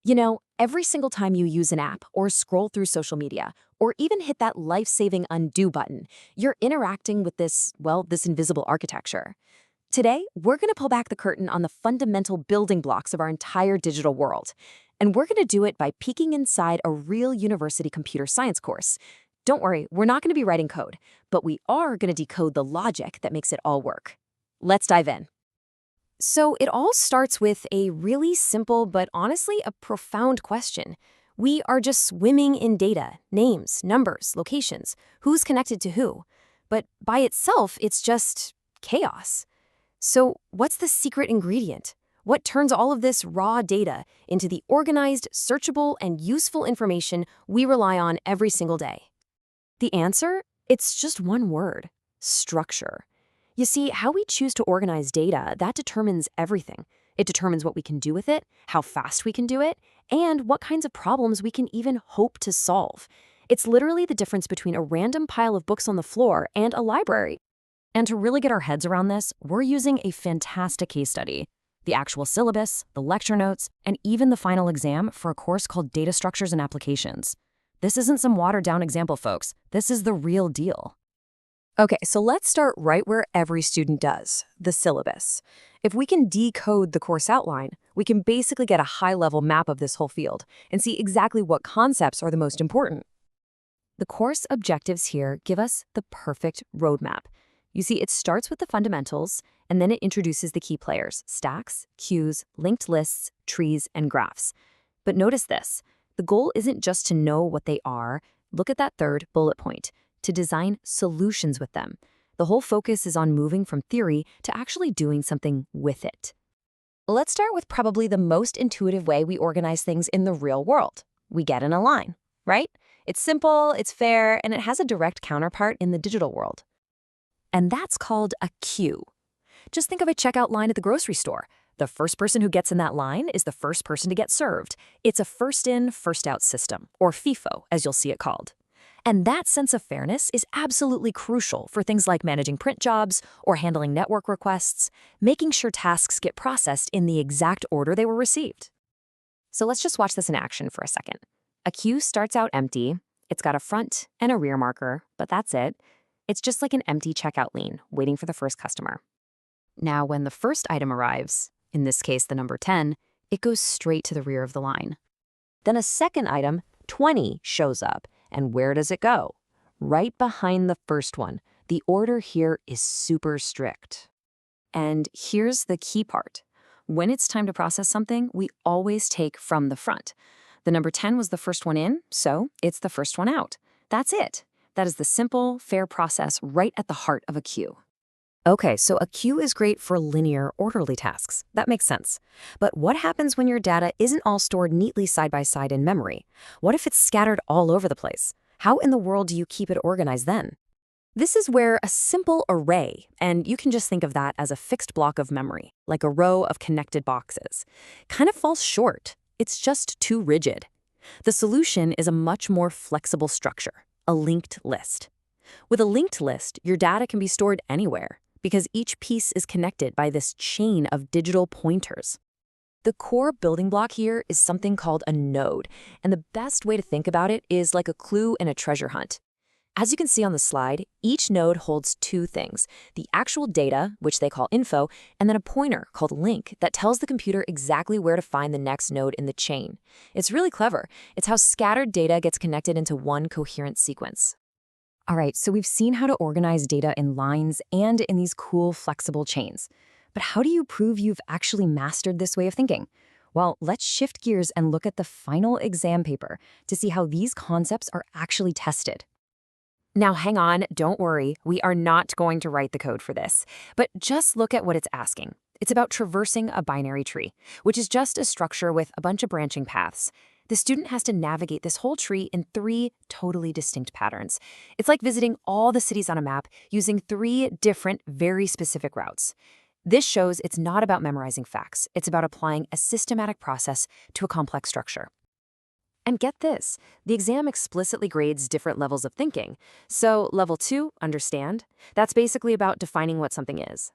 You know, every single time you use an app or scroll through social media, or even hit that life-saving undo button, you're interacting with this invisible architecture. Today, we're going to pull back the curtain on the fundamental building blocks of our entire digital world. And we're going to do it by peeking inside a real university computer science course. Don't worry, we're not going to be writing code, but we are going to decode the logic that makes it all work. Let's dive in. So it all starts with a really simple but honestly a profound question. We are just swimming in data, names, numbers, locations, who's connected to who. But by itself, it's just chaos. So what's the secret ingredient? What turns all of this raw data into the organized, searchable, and useful information we rely on every single day? The answer? It's just one word: structure. You see, how we choose to organize data, that determines everything. It determines what we can do with it, how fast we can do it, and what kinds of problems we can even hope to solve. It's literally the difference between a random pile of books on the floor and a library. And to really get our heads around this, we're using a fantastic case study: the actual syllabus, the lecture notes, and even the final exam for a course called Data Structures and Applications. This isn't some watered-down example, folks. This is the real deal. Okay, so let's start right where every student does, the syllabus. If we can decode the course outline, we can basically get a high-level map of this whole field and see exactly what concepts are the most important. The course objectives here give us the perfect roadmap. You see, it starts with the fundamentals, and then it introduces the key players: stacks, queues, linked lists, trees, and graphs. But notice this: the goal isn't just to know what they are. Look at that third bullet point: to design solutions with them. The whole focus is on moving from theory to actually doing something with it. Let's start with probably the most intuitive way we organize things in the real world. We get in a line, right? It's simple, it's fair, and it has a direct counterpart in the digital world. And that's called a queue. Just think of a checkout line at the grocery store. The first person who gets in that line is the first person to get served. It's a first-in, first-out system, or FIFO, as you'll see it called. And that sense of fairness is absolutely crucial for things like managing print jobs or handling network requests, making sure tasks get processed in the exact order they were received. So let's just watch this in action for a second. A queue starts out empty. It's got a front and a rear marker, but that's it. It's just like an empty checkout lane, waiting for the first customer. Now, when the first item arrives, in this case the number 10, it goes straight to the rear of the line. Then a second item, 20, shows up. And where does it go? Right behind the first one. The order here is super strict. And here's the key part. When it's time to process something, we always take from the front. The number 10 was the first one in, so it's the first one out. That's it. That is the simple, fair process right at the heart of a queue. Okay, so a queue is great for linear, orderly tasks. That makes sense. But what happens when your data isn't all stored neatly side by side in memory? What if it's scattered all over the place? How in the world do you keep it organized then? This is where a simple array, and you can just think of that as a fixed block of memory, like a row of connected boxes, kind of falls short. It's just too rigid. The solution is a much more flexible structure: a linked list. With a linked list, your data can be stored anywhere, because each piece is connected by this chain of digital pointers. The core building block here is something called a node, and the best way to think about it is like a clue in a treasure hunt. As you can see on the slide, each node holds two things: the actual data, which they call info, and then a pointer called link that tells the computer exactly where to find the next node in the chain. It's really clever. It's how scattered data gets connected into one coherent sequence. All right, so we've seen how to organize data in lines and in these cool, flexible chains. But how do you prove you've actually mastered this way of thinking? Well, let's shift gears and look at the final exam paper to see how these concepts are actually tested. Now, hang on, don't worry, we are not going to write the code for this, but just look at what it's asking. It's about traversing a binary tree, which is just a structure with a bunch of branching paths. The student has to navigate this whole tree in 3 totally distinct patterns. It's like visiting all the cities on a map using 3 different, very specific routes. This shows it's not about memorizing facts. It's about applying a systematic process to a complex structure. And get this, the exam explicitly grades different levels of thinking. So level 2, understand, that's basically about defining what something is.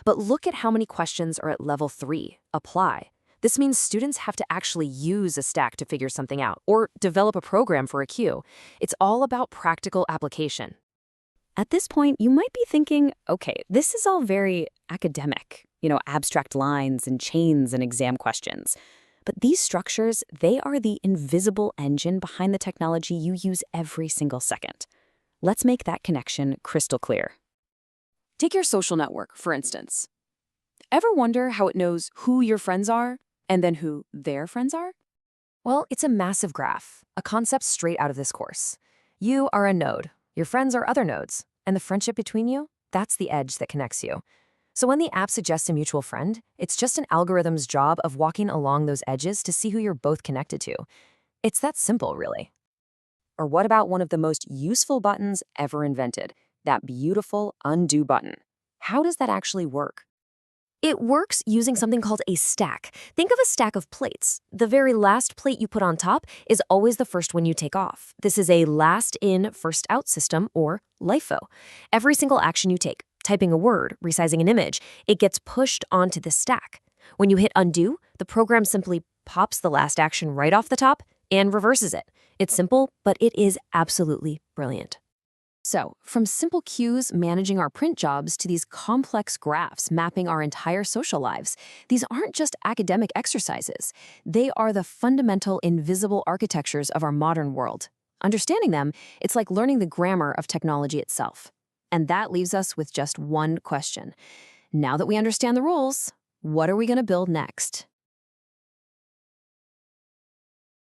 But look at how many questions are at level 3, apply. This means students have to actually use a stack to figure something out or develop a program for a queue. It's all about practical application. At this point, you might be thinking, okay, this is all very academic, abstract lines and chains and exam questions. But these structures, they are the invisible engine behind the technology you use every single second. Let's make that connection crystal clear. Take your social network, for instance. Ever wonder how it knows who your friends are and then who their friends are? Well, it's a massive graph, a concept straight out of this course. You are a node, your friends are other nodes, and the friendship between you, that's the edge that connects you. So when the app suggests a mutual friend, it's just an algorithm's job of walking along those edges to see who you're both connected to. It's that simple, really. Or what about one of the most useful buttons ever invented? That beautiful undo button. How does that actually work? It works using something called a stack. Think of a stack of plates. The very last plate you put on top is always the first one you take off. This is a last in, first out system, or LIFO. Every single action you take, typing a word, resizing an image, it gets pushed onto the stack. When you hit undo, the program simply pops the last action right off the top and reverses it. It's simple, but it is absolutely brilliant. So, from simple cues managing our print jobs to these complex graphs mapping our entire social lives, these aren't just academic exercises. They are the fundamental invisible architectures of our modern world. Understanding them, it's like learning the grammar of technology itself. And that leaves us with just one question. Now that we understand the rules, what are we going to build next?